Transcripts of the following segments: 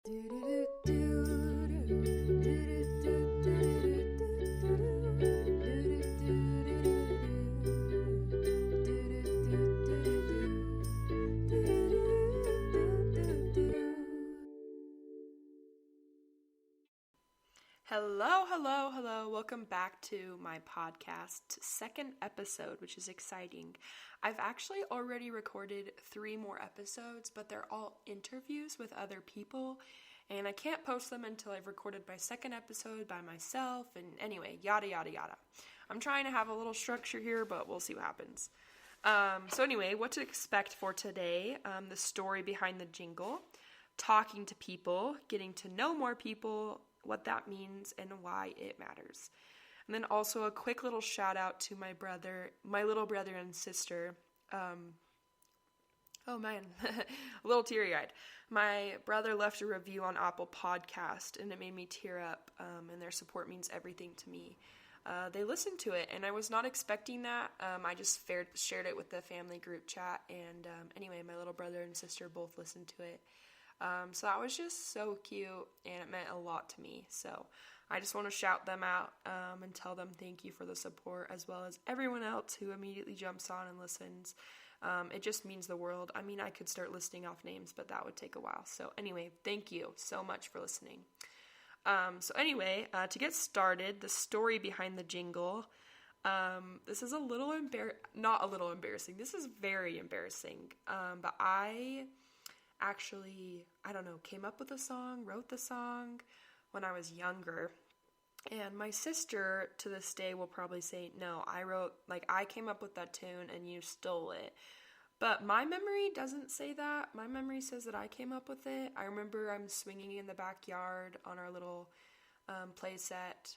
Hello. Welcome back to my podcast, second episode, which is exciting. I've actually already recorded 3 more episodes, but they're all interviews with other people, and I can't post them until I've recorded my second episode by myself, and anyway, yada. I'm trying to have a little structure here, but we'll see what happens. So anyway, what to expect for today, the story behind the jingle, talking to people, getting to know more people, what that means and why it matters. And then also a quick little shout out to my little brother and sister. Oh man, a little teary-eyed. My brother left a review on Apple Podcast and it made me tear up, and their support means everything to me. They listened to it and I was not expecting that. I just shared it with the family group chat, and anyway, my little brother and sister both listened to it. So that was just so cute, and it meant a lot to me. So I just want to shout them out and tell them thank you for the support, as well as everyone else who immediately jumps on and listens. It just means the world. I mean, I could start listing off names, but that would take a while. So anyway, thank you so much for listening. So anyway, to get started, the story behind the jingle. This is not a little embarrassing. This is very embarrassing. But I actually, came up with the song, wrote the song when I was younger. And my sister to this day will probably say, no, I came up with that tune and you stole it. But my memory doesn't say that. My memory says that I came up with it. I remember I'm swinging in the backyard on our little play set.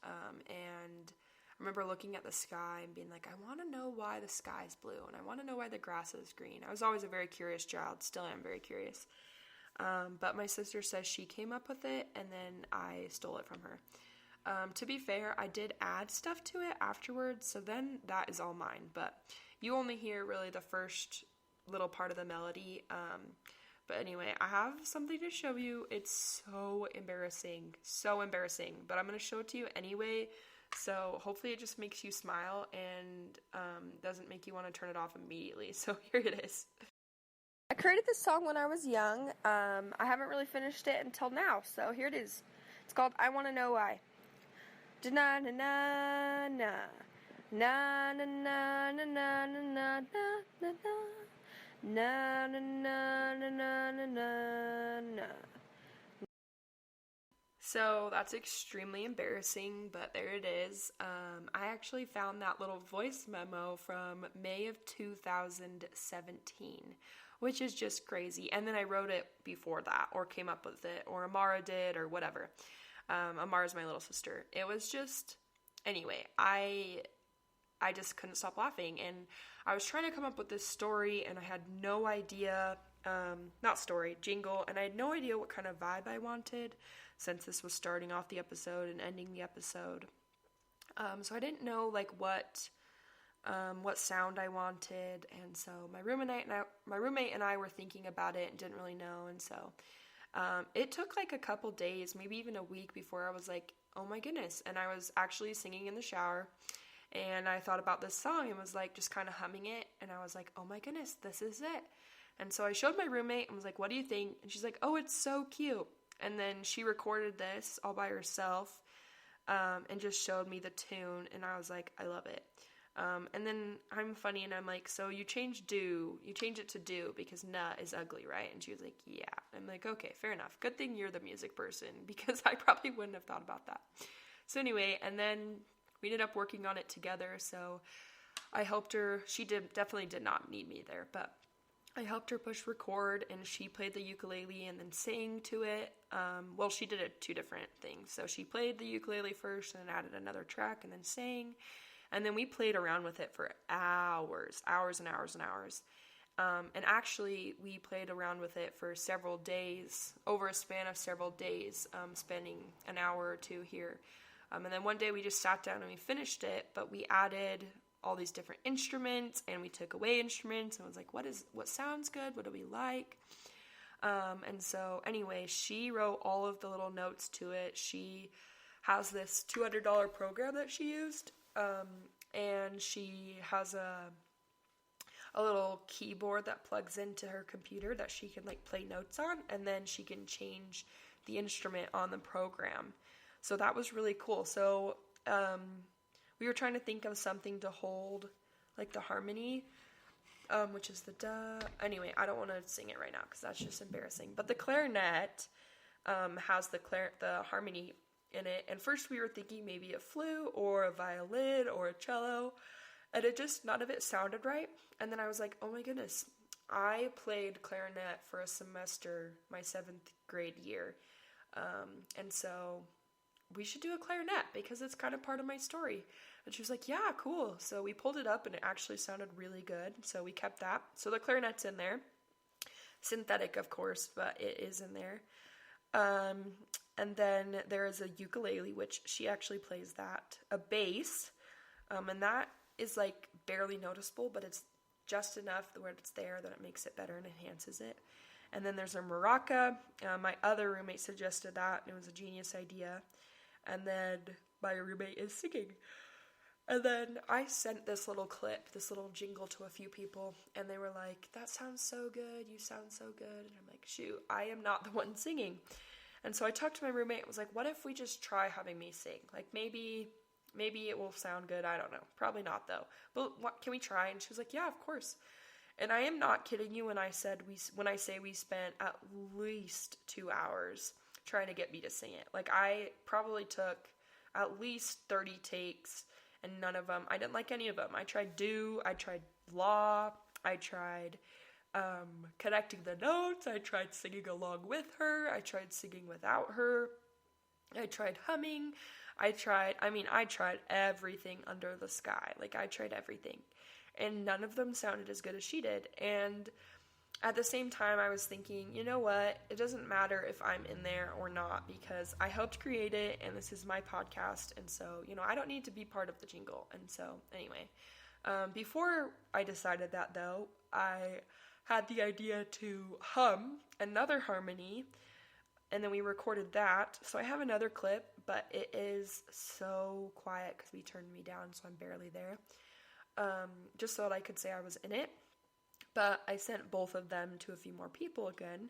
And I remember looking at the sky and being like, I want to know why the sky's blue, and I want to know why the grass is green. I was always a very curious child, still am very curious. But my sister says she came up with it, and then I stole it from her. To be fair, I did add stuff to it afterwards, so then that is all mine. But you only hear really the first little part of the melody. But anyway, I have something to show you. It's so embarrassing, but I'm going to show it to you anyway. So hopefully it just makes you smile and doesn't make you want to turn it off immediately. So here it is. I created this song when I was young. I haven't really finished it until now, so here it is. It's called I Want to Know Why. Na na na na na na na na na na na na na na na na. So that's extremely embarrassing, but there it is. I actually found that little voice memo from May of 2017, which is just crazy. And then I wrote it before that, or came up with it, or Amara did, or whatever. Amara's my little sister. It was just, anyway, I just couldn't stop laughing, and I was trying to come up with this story, and I had no idea, jingle, and I had no idea what kind of vibe I wanted, since this was starting off the episode and ending the episode. So I didn't know, what sound I wanted, and so my roommate and I were thinking about it and didn't really know, and so it took a couple days, maybe even a week before I was like, oh my goodness, and I was actually singing in the shower, and I thought about this song and was just kind of humming it, and I was like, oh my goodness, this is it. And so I showed my roommate and was like, what do you think? And she's like, oh, it's so cute. And then she recorded this all by herself, and just showed me the tune, and I was like, I love it. And then I'm funny, and I'm like, so you change it to do, because "na" is ugly, right? And she was like, yeah. I'm like, okay, fair enough. Good thing you're the music person, because I probably wouldn't have thought about that. So anyway, and then we ended up working on it together, so I helped her. She definitely did not need me there, but I helped her push record, and she played the ukulele and then sang to it. She did 2 different things. So she played the ukulele first and then added another track and then sang. And then we played around with it for hours and hours. And actually, we played around with it for several days, over a span of several days, spending an hour or 2 here. And then one day we just sat down and we finished it, but we added all these different instruments, and we took away instruments, and was like, what sounds good? What do we like? And so anyway, she wrote all of the little notes to it. She has this $200 program that she used, and she has a little keyboard that plugs into her computer that she can like play notes on, and then she can change the instrument on the program. So that was really cool. So we were trying to think of something to hold like the harmony, which is the da. Anyway, I don't want to sing it right now because that's just embarrassing. But the clarinet has the harmony in it. And first we were thinking maybe a flute or a violin or a cello. And it just, none of it sounded right. And then I was like, oh my goodness, I played clarinet for a semester my 7th grade year. And so we should do a clarinet because it's kind of part of my story. And she was like, yeah, cool. So we pulled it up and it actually sounded really good. So we kept that. So the clarinet's in there. Synthetic, of course, but it is in there. And then there is a ukulele, which she actually plays that. A bass, and that is like barely noticeable, but it's just enough where it's there that it makes it better and enhances it. And then there's a maraca. My other roommate suggested that, and it was a genius idea. And then my roommate is singing. And then I sent this little clip, this little jingle to a few people, and they were like, that sounds so good, you sound so good. And I'm like, shoot, I am not the one singing. And so I talked to my roommate and was like, what if we just try having me sing? Like maybe it will sound good, I don't know. Probably not though. But can we try? And she was like, yeah, of course. And I am not kidding you when I say we spent at least 2 hours trying to get me to sing it. Like I probably took at least 30 takes, and none of them, I didn't like any of them. I tried do, I tried law, I tried connecting the notes, I tried singing along with her, I tried singing without her, I tried humming, I tried everything under the sky. Like I tried everything. And none of them sounded as good as she did. And at the same time, I was thinking, you know what? It doesn't matter if I'm in there or not because I helped create it and this is my podcast. And so, I don't need to be part of the jingle. And so, anyway, before I decided that though, I had the idea to hum another harmony, and then we recorded that. So I have another clip, but it is so quiet because we turned me down, so I'm barely there. Just so that I could say I was in it. But I sent both of them to a few more people again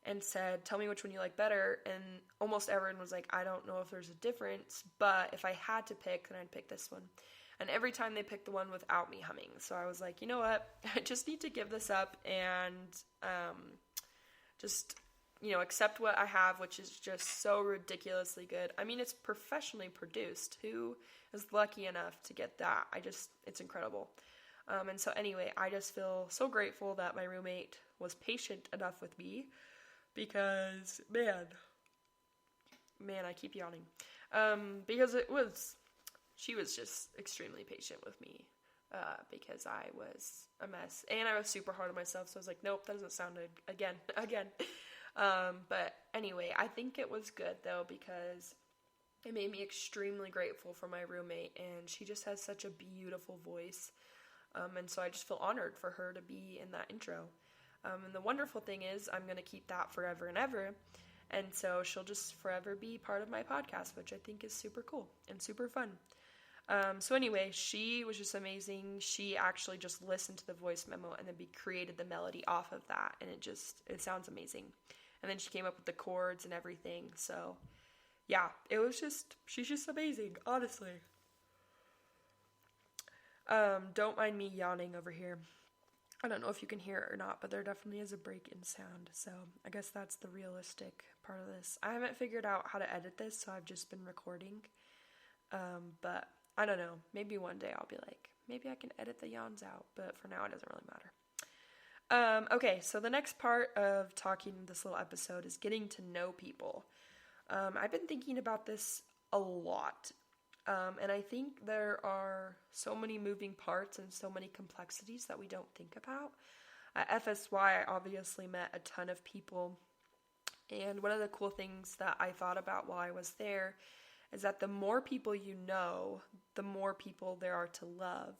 and said, tell me which one you like better. And almost everyone was like, I don't know if there's a difference, but if I had to pick, then I'd pick this one. And every time they picked the one without me humming. So I was like, you know what? I just need to give this up and just, accept what I have, which is just so ridiculously good. I mean, it's professionally produced. Who is lucky enough to get that? It's incredible. And so anyway, I just feel so grateful that my roommate was patient enough with me because, man, I keep yawning. Because she was just extremely patient with me, because I was a mess and I was super hard on myself. So I was like, nope, that doesn't sound good again. But anyway, I think it was good though, because it made me extremely grateful for my roommate, and she just has such a beautiful voice. And so I just feel honored for her to be in that intro. And the wonderful thing is I'm going to keep that forever and ever. And so she'll just forever be part of my podcast, which I think is super cool and super fun. So anyway, she was just amazing. She actually just listened to the voice memo and then created the melody off of that. And it sounds amazing. And then she came up with the chords and everything. So yeah, she's just amazing, honestly. Don't mind me yawning over here. I don't know if you can hear it or not, but there definitely is a break in sound. So I guess that's the realistic part of this. I haven't figured out how to edit this, so I've just been recording. But I don't know. Maybe one day I'll be like, maybe I can edit the yawns out, but for now it doesn't really matter. Okay, so the next part of talking this little episode is getting to know people. I've been thinking about this a lot. And I think there are so many moving parts and so many complexities that we don't think about. At FSY, I obviously met a ton of people. And one of the cool things that I thought about while I was there is that the more people you know, the more people there are to love.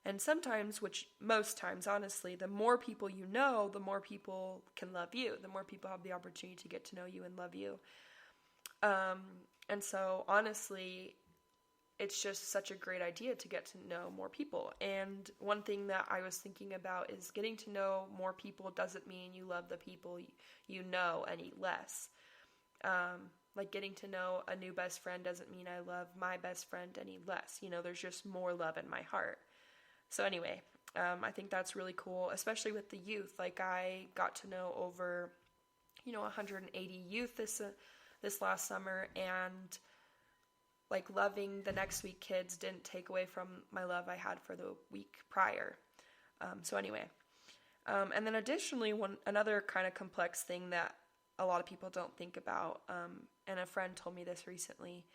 And sometimes, which most times, honestly, the more people you know, the more people can love you. The more people have the opportunity to get to know you and love you. And so, honestly, it's just such a great idea to get to know more people. And one thing that I was thinking about is getting to know more people doesn't mean you love the people you know any less. Like getting to know a new best friend doesn't mean I love my best friend any less. There's just more love in my heart. So anyway, I think that's really cool, especially with the youth. Like I got to know over, 180 youth this last summer, and like loving the Next Week kids didn't take away from my love I had for the week prior. So anyway, and then additionally, another kind of complex thing that a lot of people don't think about, and a friend told me this recently,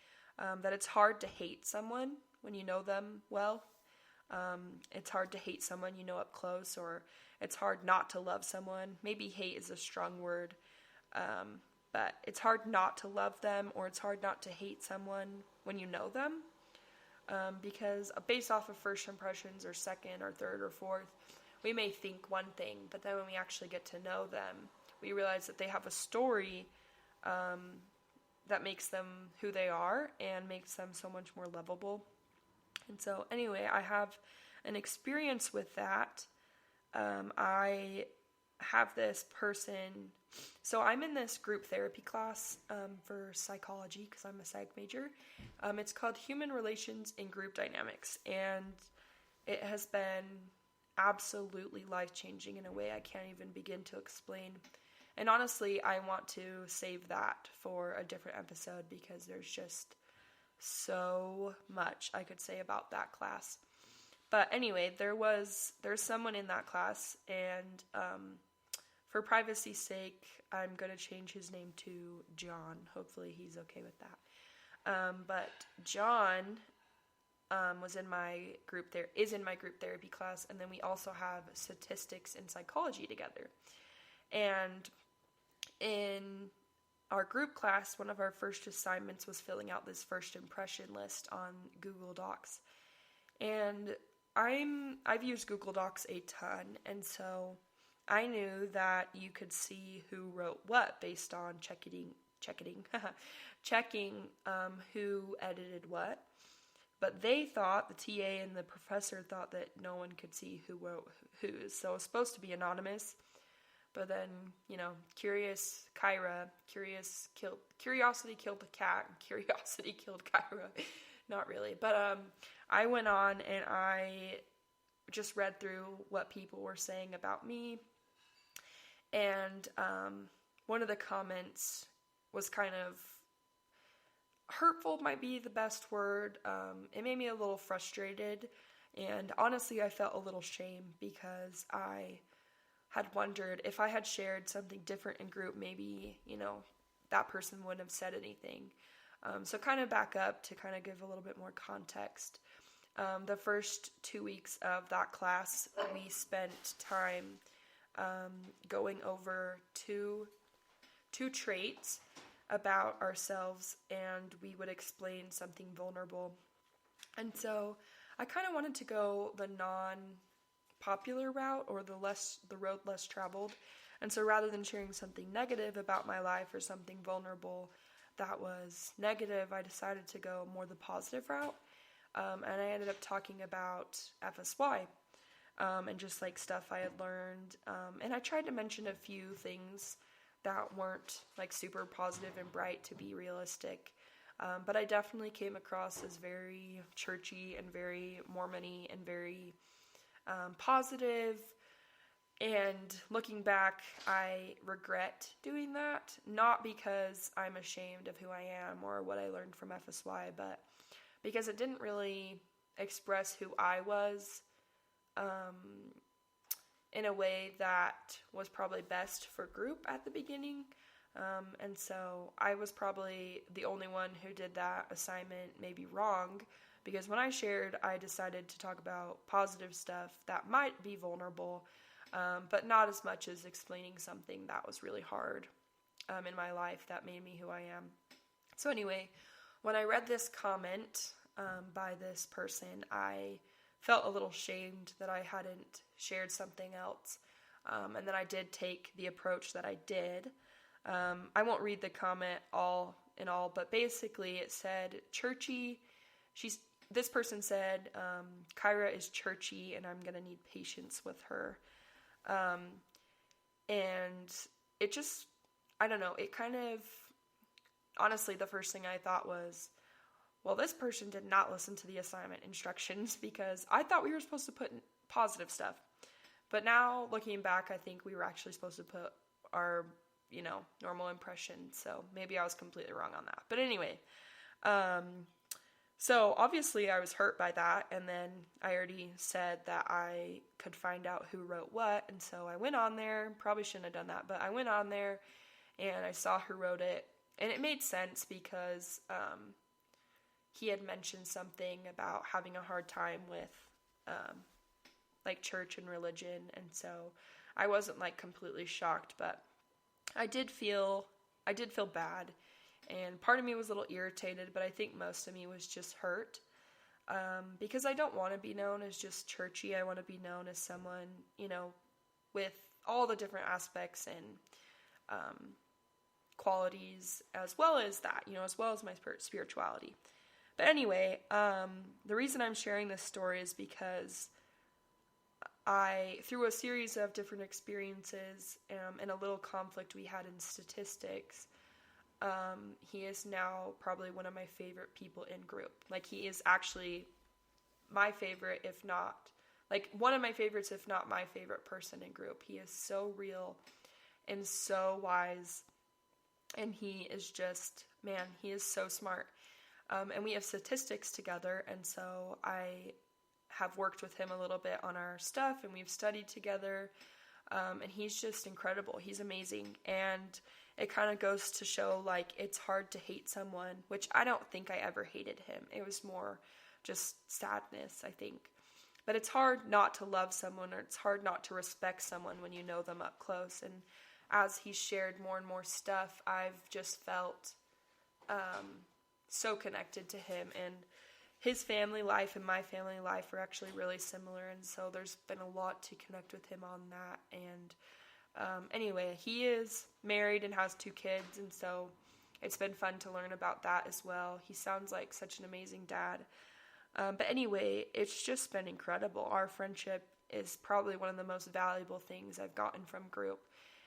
that it's hard to hate someone when you know them well. It's hard to hate someone you know up close, or it's hard not to love someone. Maybe hate is a strong word, but it's hard not to love them, or it's hard not to hate someone when you know them, because based off of first impressions or second or third or fourth, we may think one thing, but then when we actually get to know them, we realize that they have a story that makes them who they are and makes them so much more lovable. And so anyway, I have an experience with that. I have this person, so I'm in this group therapy class for psychology because I'm a psych major. It's called Human Relations in Group Dynamics, and it has been absolutely life-changing in a way I can't even begin to explain. And honestly, I want to save that for a different episode because there's just so much I could say about that class. But anyway, there's someone in that class, and for privacy's sake, I'm going to change his name to John. Hopefully he's okay with that. But John is in my group therapy class, and then we also have statistics and psychology together. And in our group class, one of our first assignments was filling out this first impression list on Google Docs. And I've used Google Docs a ton, and so I knew that you could see who wrote what based on checking who edited what. But they thought, the TA and the professor thought, that no one could see who wrote whose. So it was supposed to be anonymous. But then, curiosity killed the cat, and curiosity killed Kyra. Not really. But I went on and I just read through what people were saying about me. And one of the comments was kind of hurtful, might be the best word. It made me a little frustrated. And honestly, I felt a little shame because I had wondered if I had shared something different in group, maybe, that person wouldn't have said anything. So kind of back up to kind of give a little bit more context. The first 2 weeks of that class, we spent time going over two traits about ourselves, and we would explain something vulnerable. And so I kind of wanted to go the non-popular route, or the road less traveled. And so rather than sharing something negative about my life or something vulnerable that was negative, I decided to go more the positive route. And I ended up talking about FSY and just like stuff I had learned. And I tried to mention a few things that weren't like super positive and bright to be realistic. But I definitely came across as very churchy and very Mormon-y and very positive. And looking back, I regret doing that, not because I'm ashamed of who I am or what I learned from FSY, but because it didn't really express who I was in a way that was probably best for group at the beginning. And so I was probably the only one who did that assignment maybe wrong, because when I shared, I decided to talk about positive stuff that might be vulnerable, but not as much as explaining something that was really hard in my life that made me who I am. So anyway, when I read this comment by this person, I felt a little shamed that I hadn't shared something else. And then I did take the approach that I did. I won't read the comment all in all, but basically it said, churchy. This person said, Kyra is churchy and I'm going to need patience with her. And it just, I don't know, it kind of, honestly, the first thing I thought was, well, this person did not listen to the assignment instructions, because I thought we were supposed to put positive stuff. But now, looking back, I think we were actually supposed to put our, normal impression. So maybe I was completely wrong on that. But anyway, so obviously I was hurt by that. And then I already said that I could find out who wrote what. And so I went on there, probably shouldn't have done that, but I went on there and I saw who wrote it. And it made sense because he had mentioned something about having a hard time with like church and religion, and so I wasn't like completely shocked, but I did feel bad, and part of me was a little irritated, but I think most of me was just hurt, because I don't want to be known as just churchy. I want to be known as someone, with all the different aspects and qualities, as well as that, as well as my spirituality. But anyway, the reason I'm sharing this story is because through a series of different experiences and a little conflict we had in statistics, he is now probably one of my favorite people in group. Like, he is actually my favorite, if not, like, one of my favorites, if not my favorite person in group. He is so real and so wise, and he is just, man, he is so smart. And we have statistics together, and so I have worked with him a little bit on our stuff, and we've studied together, and he's just incredible. He's amazing, and it kind of goes to show, like, it's hard to hate someone, which I don't think I ever hated him. It was more just sadness, I think. But it's hard not to love someone, or it's hard not to respect someone when you know them up close, and as he shared more and more stuff, I've just felt so connected to him, and his family life and my family life are actually really similar, and so there's been a lot to connect with him on that. And anyway, he is married and has 2 kids, and so it's been fun to learn about that as well. He sounds like such an amazing dad. But anyway, it's just been incredible. Our friendship is probably one of the most valuable things I've gotten from group,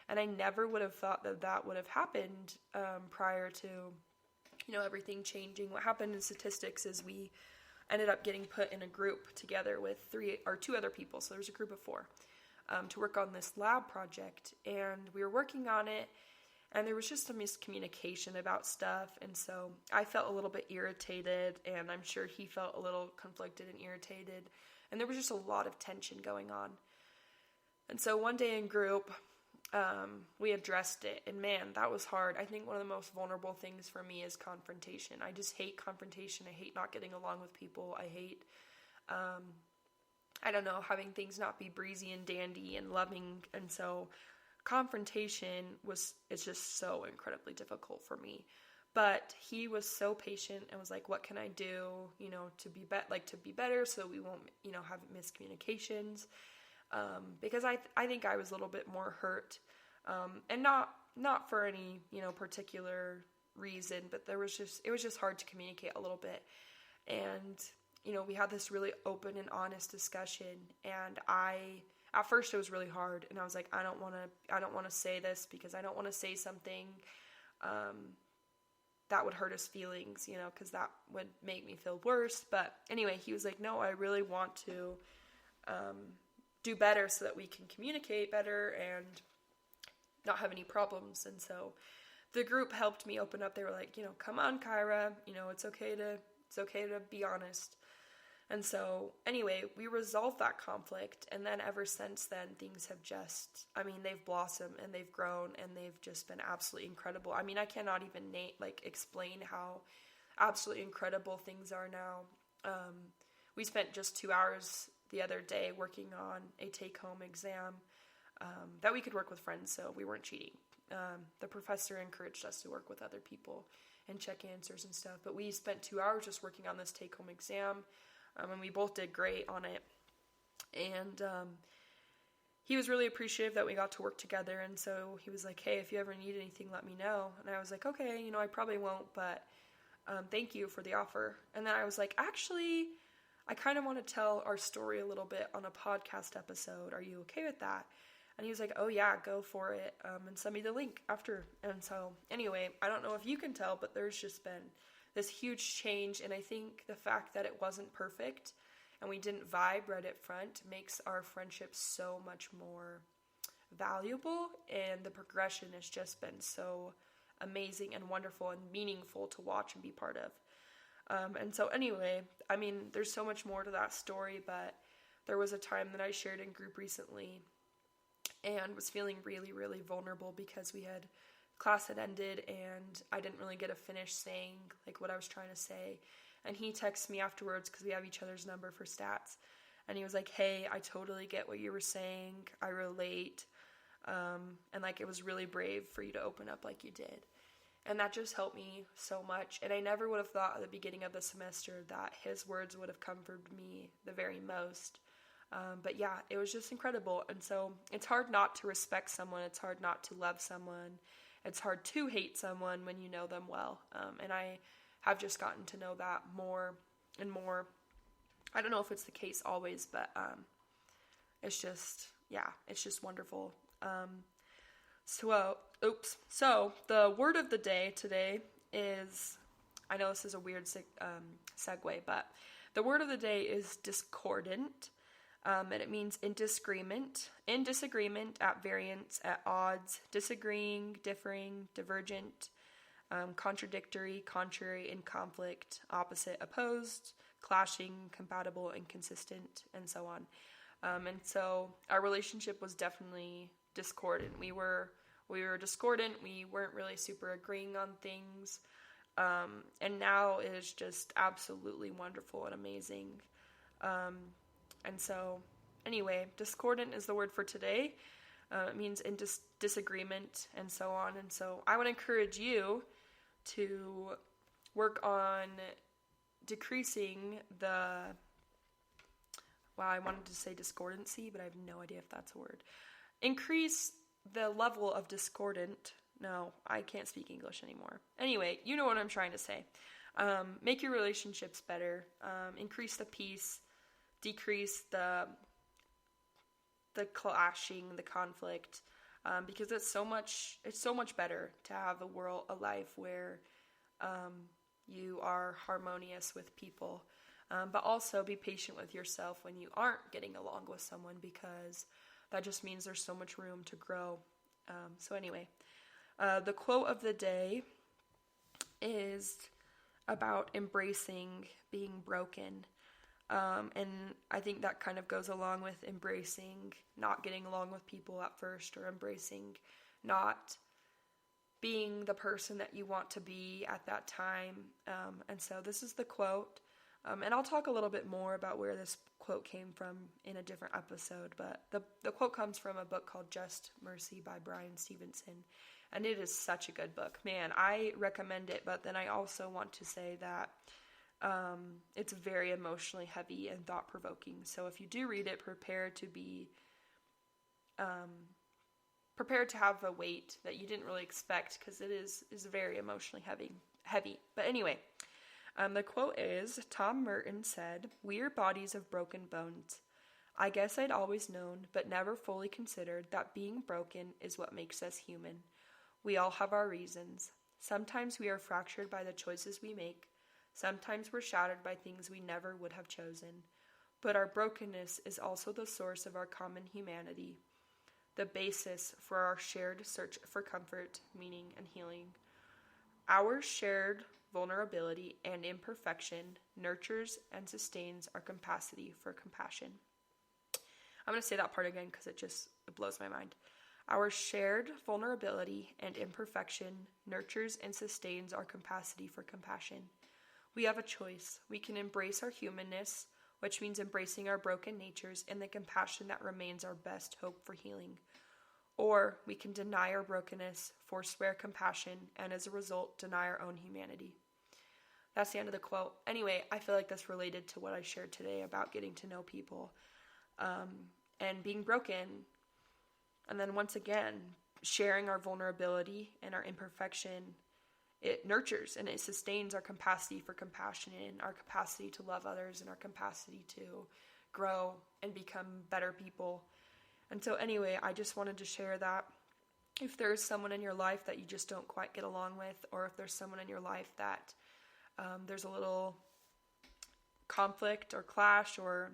and I never would have thought that would have happened prior to everything changing. What happened in statistics is we ended up getting put in a group together with 2 other people. So there's a group of 4 to work on this lab project, and we were working on it, and there was just a miscommunication about stuff, and so I felt a little bit irritated, and I'm sure he felt a little conflicted and irritated, and there was just a lot of tension going on. And so one day in group, we addressed it, and man, that was hard. I think one of the most vulnerable things for me is confrontation. I just hate confrontation. I hate not getting along with people. I hate, having things not be breezy and dandy and loving, and so confrontation is just so incredibly difficult for me. But he was so patient and was like, what can I do, to be better so we won't, have miscommunications. Because I think I was a little bit more hurt, and not for any, particular reason, but it was just hard to communicate a little bit. And, we had this really open and honest discussion, and at first it was really hard, and I was like, I don't want to say this because I don't want to say something, that would hurt his feelings, because that would make me feel worse. But anyway, he was like, no, I really want to, do better so that we can communicate better and not have any problems. And so the group helped me open up. They were like, come on, Kyra, it's okay to be honest. And so anyway, we resolved that conflict. And then ever since then, things have they've blossomed and they've grown and they've just been absolutely incredible. I mean, I cannot even explain how absolutely incredible things are now. We spent just 2 hours the other day working on a take-home exam that we could work with friends, so we weren't cheating. The professor encouraged us to work with other people and check answers and stuff, but we spent 2 hours just working on this take-home exam. and we both did great on it. And he was really appreciative that we got to work together, and so he was like, hey, if you ever need anything, let me know. And I was like, okay, I probably won't, but thank you for the offer. And then I was like, actually, I kind of want to tell our story a little bit on a podcast episode. Are you okay with that? And he was like, oh yeah, go for it, and send me the link after. And so anyway, I don't know if you can tell, but there's just been this huge change, and I think the fact that it wasn't perfect and we didn't vibe right up front makes our friendship so much more valuable, and the progression has just been so amazing and wonderful and meaningful to watch and be part of. And so anyway, there's so much more to that story, but there was a time that I shared in group recently and was feeling really, really vulnerable because class had ended and I didn't really get a finish saying like what I was trying to say. And he texted me afterwards because we have each other's number for stats. And he was like, hey, I totally get what you were saying. I relate. And like, it was really brave for you to open up like you did. And that just helped me so much. And I never would have thought at the beginning of the semester that his words would have comforted me the very most. But yeah, it was just incredible. And so it's hard not to respect someone. It's hard not to love someone. It's hard to hate someone when you know them well. And I have just gotten to know that more and more. I don't know if it's the case always, but it's just wonderful. So the word of the day today is, I know this is a weird segue, but the word of the day is discordant. And it means in disagreement, at variance, at odds, disagreeing, differing, divergent, contradictory, contrary, in conflict, opposite, opposed, clashing, compatible, inconsistent, and so on. And so our relationship was definitely discordant. We were discordant. We weren't really super agreeing on things. And now it is just absolutely wonderful and amazing. And so, anyway, discordant is the word for today. It means in disagreement and so on. And so I would encourage you to work on decreasing I wanted to say discordancy, but I have no idea if that's a word. Increase the level of discordant. No, I can't speak English anymore. Anyway, you know what I'm trying to say. Make your relationships better. Increase the peace. Decrease the clashing, the conflict, because it's so much better to have a life where you are harmonious with people, but also be patient with yourself when you aren't getting along with someone, because that just means there's so much room to grow. So anyway, the quote of the day is about embracing being broken. And I think that kind of goes along with embracing not getting along with people at first, or embracing not being the person that you want to be at that time. And so this is the quote. And I'll talk a little bit more about where this quote came from in a different episode. But the quote comes from a book called Just Mercy by Brian Stevenson. And it is such a good book. Man, I recommend it. But then I also want to say that it's very emotionally heavy and thought-provoking. So if you do read it, prepare to have a weight that you didn't really expect, because it is very emotionally heavy. But anyway, the quote is, Tom Merton said, "We are bodies of broken bones. I guess I'd always known, but never fully considered that being broken is what makes us human. We all have our reasons. Sometimes we are fractured by the choices we make. Sometimes we're shattered by things we never would have chosen. But our brokenness is also the source of our common humanity, the basis for our shared search for comfort, meaning, and healing. Our shared vulnerability and imperfection nurtures and sustains our capacity for compassion." I'm going to say that part again because it blows my mind. Our shared vulnerability and imperfection nurtures and sustains our capacity for compassion. We have a choice. We can embrace our humanness, which means embracing our broken natures and the compassion that remains our best hope for healing. Or we can deny our brokenness, forswear compassion, and as a result, deny our own humanity. That's the end of the quote. Anyway, I feel like that's related to what I shared today about getting to know people and being broken. And then once again, sharing our vulnerability and our imperfection, it nurtures and it sustains our capacity for compassion and our capacity to love others and our capacity to grow and become better people. And so anyway, I just wanted to share that. If there's someone in your life that you just don't quite get along with, or if there's someone in your life that there's a little conflict or clash, or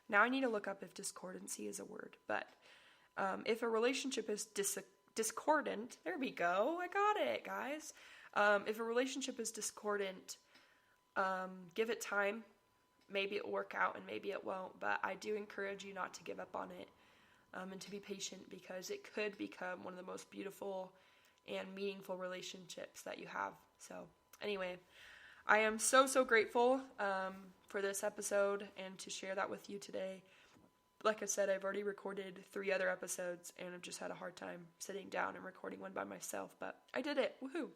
now I need to look up if discordancy is a word, but if a relationship is discordant, there we go, I got it, guys. If a relationship is discordant, give it time. Maybe it'll work out and maybe it won't, but I do encourage you not to give up on it and to be patient, because it could become one of the most beautiful and meaningful relationships that you have. So anyway, I am so grateful for this episode and to share that with you today. Like I said, I've already recorded 3 other episodes and I've just had a hard time sitting down and recording one by myself, but I did it. Woohoo!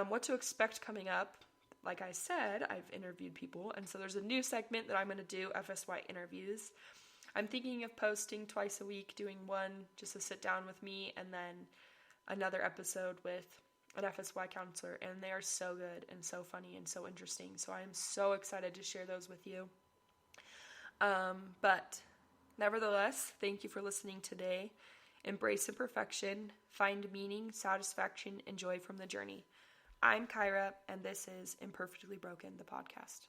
What to expect coming up. Like I said, I've interviewed people, and so there's a new segment that I'm going to do, FSY interviews. I'm thinking of posting twice a week, doing one just to sit down with me, and then another episode with an FSY counselor, and they are so good and so funny and so interesting. So I am so excited to share those with you. But nevertheless, thank you for listening today. Embrace imperfection, find meaning, satisfaction, and joy from the journey. I'm Kyra, and this is Imperfectly Broken, the podcast.